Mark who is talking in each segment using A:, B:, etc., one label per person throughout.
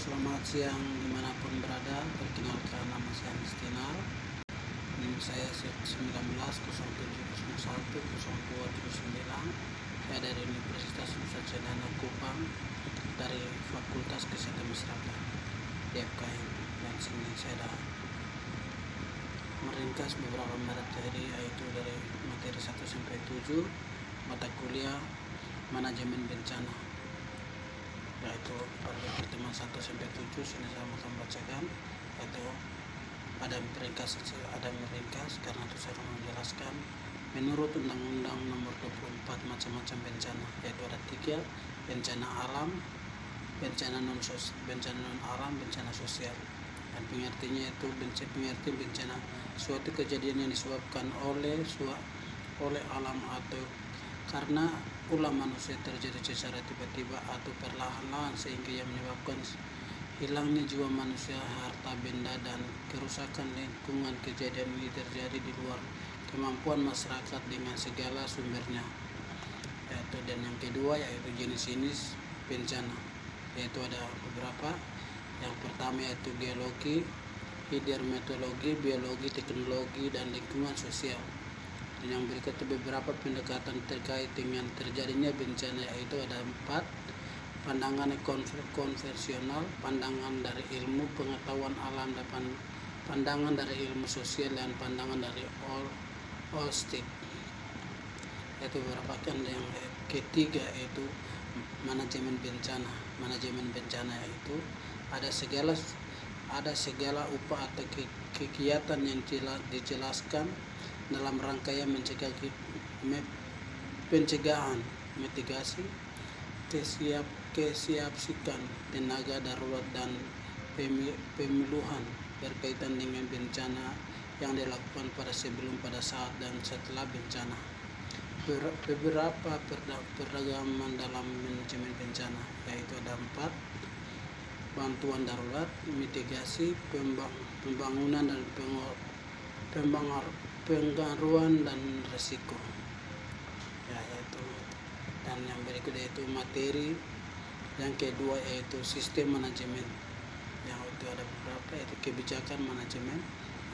A: selamat siang dimanapun berada. Perkenalkan, nama saya Mistinal. NIM saya 1907010279. Saya dari Universitas Nusa Cendana Kupang, dari Fakultas Kesehatan Masyarakat DFKM. Dan sini saya dah meringkas beberapa materi, yaitu dari materi 1 sampai 7 mata kuliah manajemen bencana, yaitu pada pertemuan 1 sampai 7 sini saya akan bacakan, yaitu ada meringkas karena itu saya akan menjelaskan. Menurut Undang-Undang Nomor 24 macam-macam bencana, yaitu ada 3: bencana alam, bencana non alam, bencana sosial. Dan pengertiannya itu pengertian bencana suatu kejadian yang disebabkan oleh alam atau karena ulah manusia terjadi secara tiba-tiba atau perlahan-lahan sehingga yang menyebabkan hilangnya jiwa manusia, harta benda, dan kerusakan lingkungan. Kejadian ini terjadi di luar kemampuan masyarakat dengan segala sumbernya. Dan yang kedua yaitu jenis-jenis bencana, yaitu ada beberapa. Yang pertama yaitu geologi, hidrometeorologi, biologi, teknologi, dan lingkungan sosial. Dan yang berikut beberapa pendekatan terkait dengan terjadinya bencana, yaitu ada 4: pandangan konvensional, pandangan dari ilmu pengetahuan alam, dan pandangan dari ilmu sosial, dan pandangan dari holistik. Itu beberapa. Yang ketiga yaitu manajemen bencana. Manajemen bencana yaitu ada segala upaya atau kegiatan yang dijelaskan dalam rangkaian pencegahan, mitigasi, kesiapsiagaan tenaga darurat, dan pemiluhan berkaitan dengan bencana yang dilakukan pada sebelum, pada saat, dan setelah bencana. Beberapa peragaman dalam manajemen bencana, yaitu ada 4: bantuan darurat, mitigasi, pembangunan, dan pengaruhan dan resiko. Dan yang berikut yaitu materi yang kedua yaitu sistem manajemen, yang itu ada beberapa, yaitu kebijakan manajemen,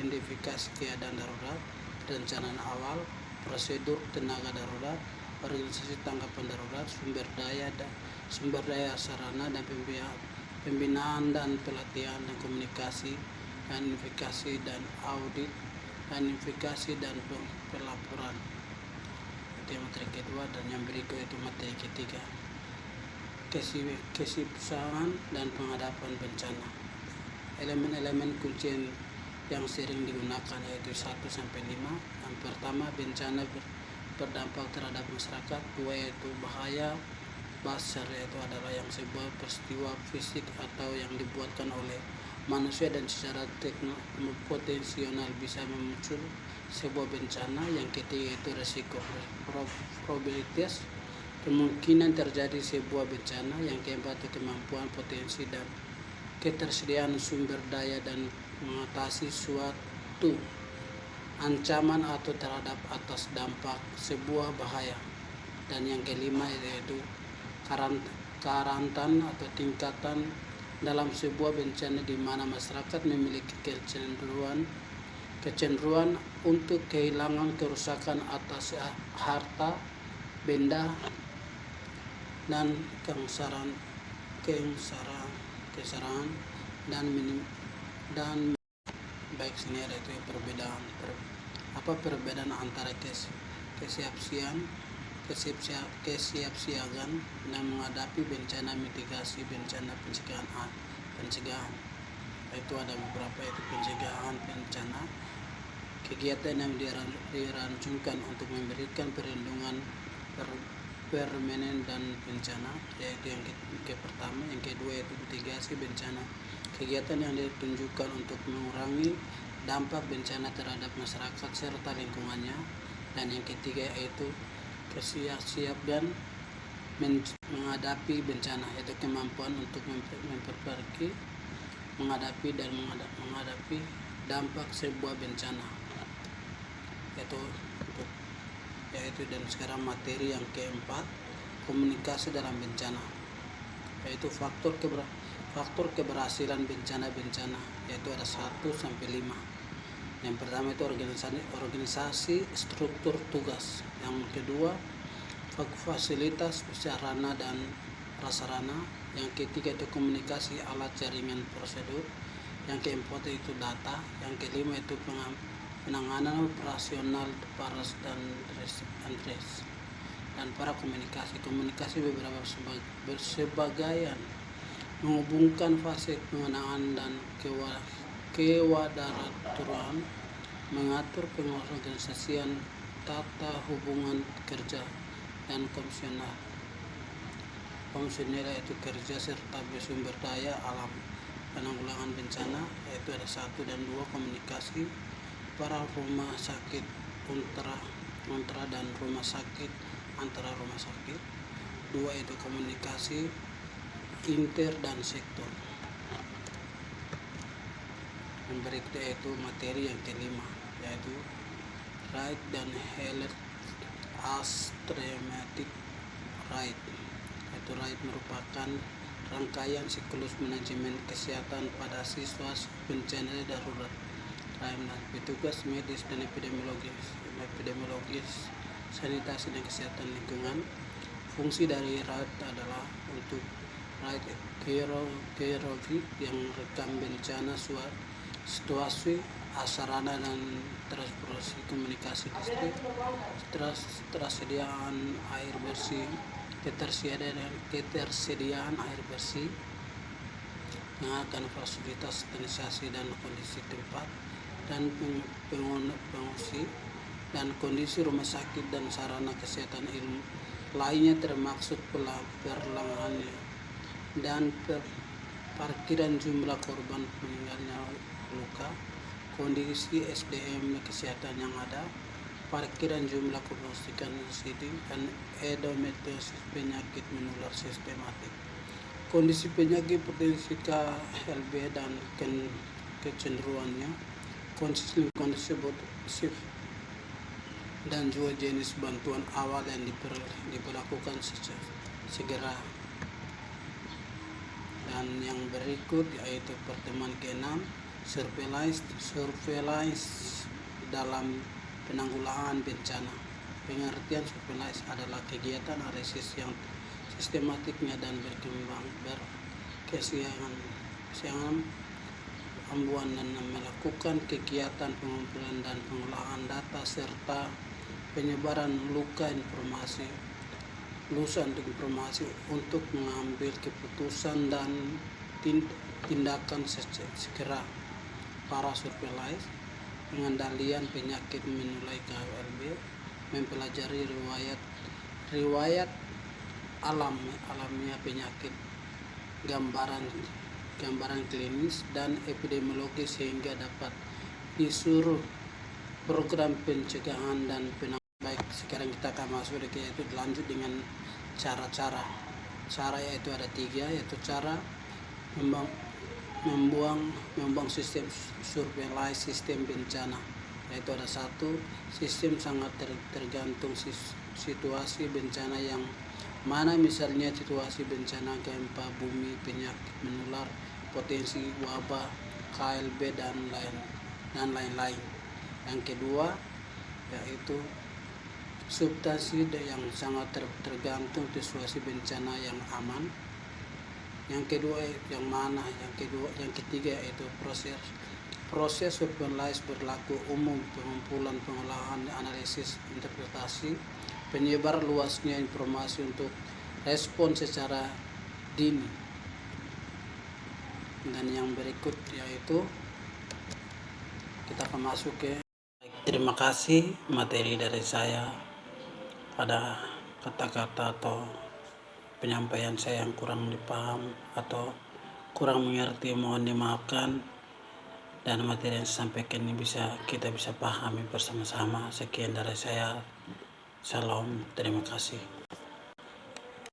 A: identifikasi keadaan darurat, perencanaan awal, prosedur tenaga darurat, organisasi tanggapan darurat, sumber daya sarana dan pembinaan dan pelatihan dan komunikasi, dan identifikasi dan audit, dan identifikasi dan pelaporan. Itu yang materi kedua. Dan yang berikut itu materi ketiga, kesiapsiagaan dan penghadapan bencana. Elemen-elemen kunci yang sering digunakan yaitu 1 sampai 5. Yang pertama, bencana berdampak terhadap masyarakat. 2 yaitu bahaya besar, yaitu adalah yang sebuah peristiwa fisik atau yang dibuatkan oleh manusia dan secara potensial bisa memicu sebuah bencana. Yang ketiga itu resiko, probabilitas kemungkinan terjadi sebuah bencana. Yang keempat itu kemampuan, potensi, dan ketersediaan sumber daya dan mengatasi suatu ancaman atau terhadap atas dampak sebuah bahaya. Dan yang kelima yaitu karantan atau tingkatan dalam sebuah bencana, di mana masyarakat memiliki kecenderungan untuk kehilangan, kerusakan atas harta benda, dan kesengsaraan dan baik. Sini ada itu perbedaan antara kesiapsiagaan dan menghadapi bencana, mitigasi bencana, pencegahan. Itu ada beberapa, yaitu pencegahan bencana, kegiatan yang dirancungkan untuk memberikan perlindungan permanen dan bencana, yaitu yang pertama. Yang kedua yaitu mitigasi bencana, kegiatan yang ditunjukkan untuk mengurangi dampak bencana terhadap masyarakat serta lingkungannya. Dan yang ketiga yaitu kesiapsiagaan menghadapi bencana, yaitu kemampuan untuk memperbaiki, menghadapi dampak sebuah bencana. Dan sekarang materi yang keempat, komunikasi dalam bencana, yaitu faktor Faktor keberhasilan bencana-bencana yaitu ada 1 sampai 5. Yang pertama itu organisasi struktur tugas. Yang kedua fasilitas sarana dan prasarana. Yang ketiga itu komunikasi alat jaringan prosedur. Yang keempat itu data. Yang kelima itu penanganan operasional paras dan res. Dan para komunikasi beberapa bersebagaian menghubungkan fase pengenaan dan kewadaraturan, mengatur pengorganisasian tata hubungan kerja dan komisioner yaitu kerja serta sumber daya alam. Penanggulangan bencana yaitu ada 1 dan 2 komunikasi para rumah sakit untra dan rumah sakit antara rumah sakit. 2 itu komunikasi inter dan sektor. Yang berikutnya yaitu materi yang kelima yaitu right dan health as traumatic right. Yaitu right merupakan rangkaian siklus manajemen kesehatan pada situasi bencana darurat. Petugas medis dan epidemiologis, sanitasi dan kesehatan lingkungan. Fungsi dari RAID adalah untuk RAID geologi yang rekam bencana situasi sarana dan transportasi komunikasi listrik, ketersediaan air bersih, ketersediaan air bersih, mengenalkan fasilitas sanitasasi dan kondisi tempat dan pengungsi dan kondisi rumah sakit dan sarana kesehatan ilmu lainnya termaksud perlangannya dan parkiran jumlah korban meninggalnya luka, kondisi SDM kesehatan yang ada, parkiran jumlah kerusakan siding dan endometriosis penyakit menular sistematik, kondisi penyakit potensi KLB dan kecenderungannya, kondisi shift dan juga jenis bantuan awal yang diperlakukan segera. Dan yang berikut yaitu pertemuan ke-6 surveillance dalam penanggulangan bencana. Pengertian surveillance adalah kegiatan analisis yang sistematiknya dan berkesinambungan ambuan dan melakukan kegiatan pengumpulan dan pengolahan data serta penyebaran lusan informasi untuk mengambil keputusan dan tindakan segera. Para surveillance, pengendalian penyakit menular KLB, mempelajari riwayat alamiah penyakit, gambaran klinis dan epidemiologi sehingga dapat disuruh program pencegahan dan penanganan. Baik, sekarang kita akan masuk yaitu lanjut dengan cara yaitu ada 3 yaitu cara membuang sistem surveillance sistem bencana yaitu ada 1 sistem sangat tergantung situasi bencana yang mana misalnya situasi bencana gempa bumi, penyakit menular, potensi wabah, KLB dan lain-lain. Yang kedua yaitu substansi yang sangat tergantung situasi bencana yang aman. Yang kedua yang ketiga yaitu proses surveillance berlaku umum, pengumpulan, pengolahan, analisis, interpretasi, penyebar luasnya informasi untuk respon secara dini. Dan yang berikut yaitu kita akan masuk ke terima kasih. Materi dari saya ada kata-kata atau penyampaian saya yang kurang dipaham atau kurang mengerti, mohon dimaafkan, dan materi yang saya sampaikan ini kita bisa pahami bersama-sama. Sekian dari saya, salam, terima kasih.